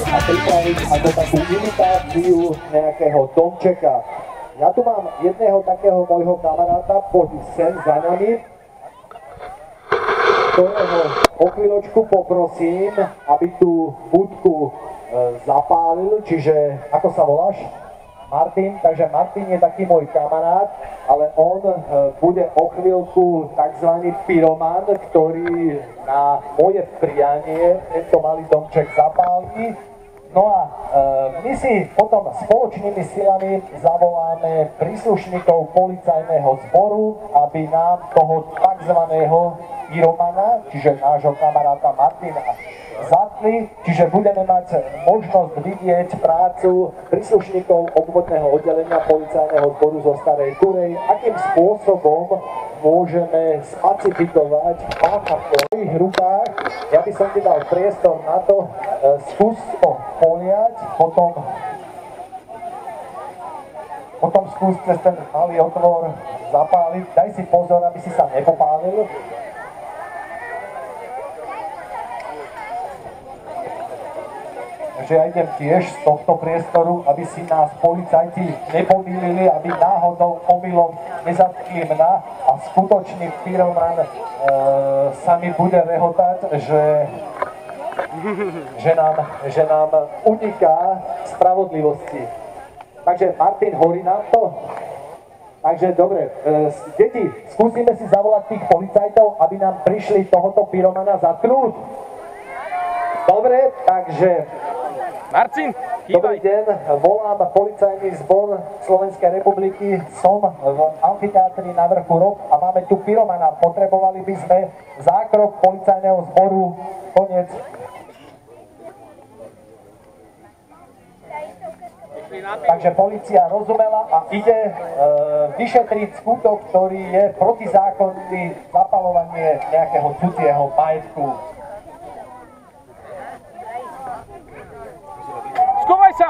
A pripraviť ako takú imitáciu nejakého domčeka. Ja tu mám jedného takého môjho kamaráta, poď sem za nami, ktorého o chvíľočku poprosím, aby tú budku zapálil, čiže ako sa voláš? Martin, takže Martin je taký môj kamarát, ale on bude o chvíľku tzv. Pyroman, ktorý na moje prianie tento malý domček zapálí. No a my si potom spoločnými silami zavoláme príslušníkov policajného zboru, aby nám toho tzv. Pyromana, čiže nášho kamaráta Martina, zatkli, čiže budeme mať možnosť vidieť prácu príslušníkov obvodného oddelenia policajného zboru zo Starej Turej, akým spôsobom môžeme spacifikovať pácha v svojich rukách. Ja by som ti dal priestor na to, skús to poliať, potom skús cez ten malý otvor zapáliť. Daj si pozor, aby si sa nepopálil. Takže ja idem tiež z tohto priestoru, aby si nás policajti nepomýlili, aby náhodou omylom nezatkli mňa a skutočný pyroman sa mi bude rehotať, že nám uniká spravodlivosti. Takže Martin, horí nám to? Takže dobre, deti, skúsime si zavolať tých policajtov, aby nám prišli tohoto pyromana zatknúť. Dobre, takže Marcin, dobrý deň, volám policajný zbor Slovenskej republiky, som v amfiteátri na vrchu Roh a máme tu pyromana. Potrebovali by sme zákrok policajného zboru, koniec. Takže polícia rozumela a ide vyšetriť skutok, ktorý je protizákonný, zapaľovanie nejakého cudzieho majetku. Schovaj sa!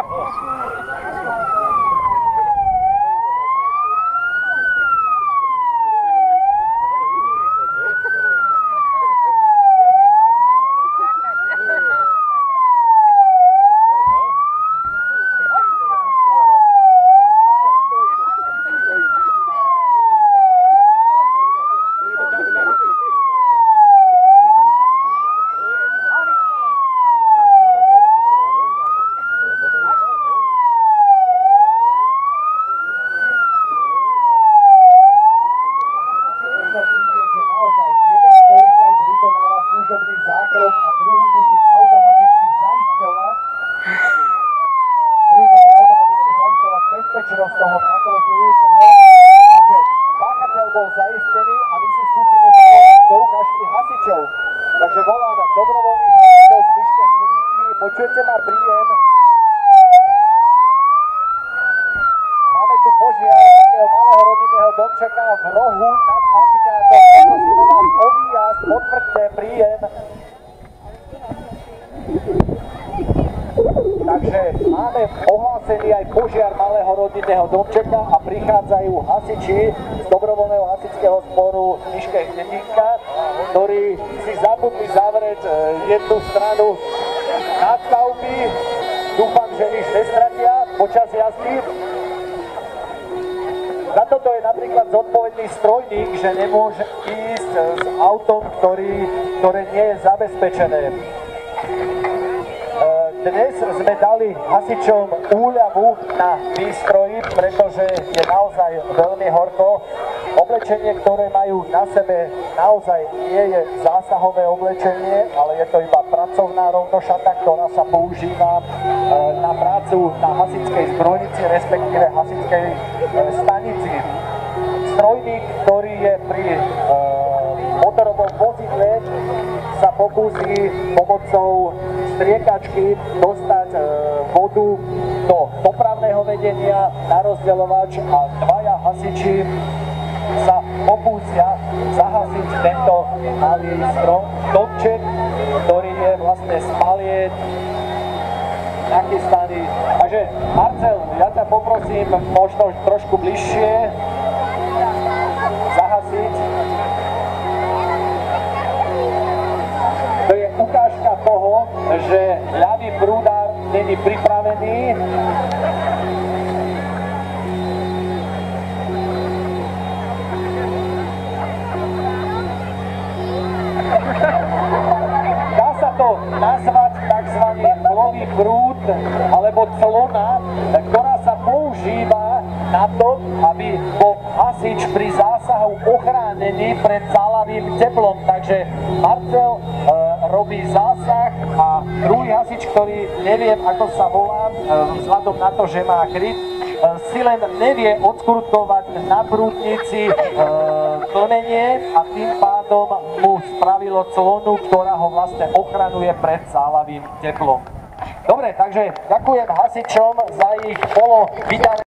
bezpečnosť toho nakročujúceho. Takže páchateľ bol zaistený a my si skúsime zavolať do ukážky hasičov. Takže volám dobrovoľných hasičov z Nižké Hnedinky. Počujete ma, príjem? Máme tu požiar takého malého rodinného domčeka v rohu nad amfiteátrom. Poprosíme vás o výjazd, potvrďte, príjem. Takže máme ohlásený aj požiar malého rodinného domčeka a prichádzajú hasiči z dobrovoľného hasičského zboru Nižké Hnedinka, ktorí si zabudli zavrieť jednu stranu nadstavby. Dúfam, že nič nestratia počas jazdy. Za toto je napríklad zodpovedný strojník, že nemôže ísť s autom, ktoré nie je zabezpečené. Dnes sme dali hasičom úľavu na výstroji, pretože je naozaj veľmi horko. Oblečenie, ktoré majú na sebe, naozaj nie je zásahové oblečenie, ale je to iba pracovná rovnošata, ktorá sa používa na prácu na hasičskej zbrojnici, respektíve hasičskej stanici. Strojník, ktorý je pri motorovom vozidle, sa pokúsi pomocou striekačky dostať vodu do dopravného vedenia na rozdeľovač a dvaja hasiči sa pokúsia zahasiť tento malý domček, ktorý je vlastne spalieť nachystaný. Takže Marcel, ja ťa poprosím možno trošku bližšie zahasiť. To je ukážka toho, že ľavý prúdar není pripravený. Dá sa to nazvať tzv. Clový prúd alebo clona, ktorá sa používa na to, aby bol hasič pri zásahu ochránený pred zálavým teplom. Takže Marcel robí zásah a druhý hasič, ktorý neviem, ako sa volá, vzhľadom na to, že má kryt, si len nevie odskrutkovať na prúdnici tlmenie a tým pádom mu spravilo clonu, ktorá ho vlastne ochraňuje pred zálavým teplom. Dobre, takže ďakujem hasičom za ich polo vydané